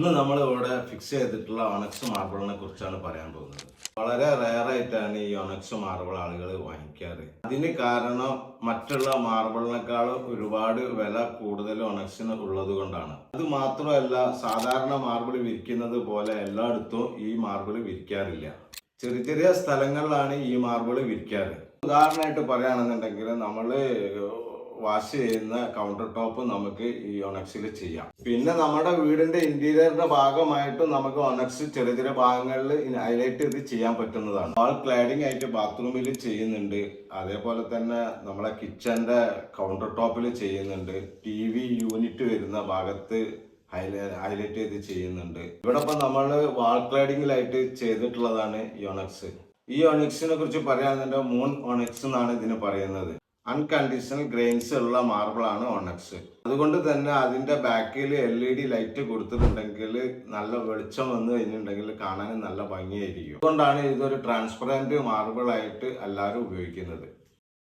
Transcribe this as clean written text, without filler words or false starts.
ഇന്ന് നമ്മൾ ഇവിടെ ഫിക്സ് ചെയ്തിട്ടുള്ള ഒണക്സ് മാർബിളിനെ കുറിച്ചാണ് പറയാൻ പോകുന്നത്. വളരെ റെയർ ആയിട്ടാണ് ഈ ഒണക്സ് മാർബിൾ ആളുകൾ വാങ്ങിക്കാറ്. അതിന് കാരണം മറ്റുള്ള മാർബിളിനേക്കാൾ ഒരുപാട് വില കൂടുതൽ ഒണക്സിന് ഉള്ളത് കൊണ്ടാണ്. അത് മാത്രമല്ല, സാധാരണ മാർബിൾ വിരിക്കുന്നത് പോലെ എല്ലായിടത്തും ഈ മാർബിൾ വിരിക്കാറില്ല. ചെറിയ ചെറിയ സ്ഥലങ്ങളിലാണ് ഈ മാർബിൾ വിരിക്കാറ്. ഉദാഹരണമായിട്ട് പറയുകയാണെന്നുണ്ടെങ്കിൽ നമ്മൾ വാഷ് ചെയ്യുന്ന കൗണ്ടർ ടോപ്പ് നമുക്ക് ഈ ഒണക്സിൽ ചെയ്യാം. പിന്നെ നമ്മുടെ വീടിന്റെ ഇന്റീരിയറിന്റെ ഭാഗമായിട്ടും നമുക്ക് ഒണക്സ് ചെറിയ ചെറിയ ഭാഗങ്ങളിൽ ഹൈലൈറ്റ് ചെയ്ത് ചെയ്യാൻ പറ്റുന്നതാണ്. വാൾ ക്ലാഡിംഗ് ആയിട്ട് ബാത്റൂമിൽ ചെയ്യുന്നുണ്ട്, അതേപോലെ തന്നെ നമ്മളെ കിച്ചന്റെ കൗണ്ടർ ടോപ്പിൽ ചെയ്യുന്നുണ്ട്, TV യൂണിറ്റ് വരുന്ന ഭാഗത്ത് ഹൈലൈറ്റ് ചെയ്ത് ചെയ്യുന്നുണ്ട്. ഇവിടെ ഇപ്പൊ നമ്മൾ വാൾ ക്ലാഡിങ്ങിലായിട്ട് ചെയ്തിട്ടുള്ളതാണ് ഈ ഒണക്സ്. ഈ ഒണക്സിനെ കുറിച്ച് പറയുകയാണെന്നുണ്ടെങ്കിൽ മൂൺ ഒണക്സ് എന്നാണ് ഇതിന് പറയുന്നത്. അൺകണ്ടീഷണൽ ഗ്രെയിൻസ് ഉള്ള മാർബിൾ ആണ് ഒണക്സ്. അതുകൊണ്ട് തന്നെ അതിന്റെ ബാക്കിൽ LED ലൈറ്റ് കൊടുത്തിട്ടുണ്ടെങ്കിൽ നല്ല വെളിച്ചം വന്നു കഴിഞ്ഞിട്ടുണ്ടെങ്കിൽ കാണാൻ നല്ല ഭംഗിയായിരിക്കും. അതുകൊണ്ടാണ് ഇതൊരു ട്രാൻസ്പെറന്റ് മാർബിൾ ആയിട്ട് എല്ലാവരും ഉപയോഗിക്കുന്നത്.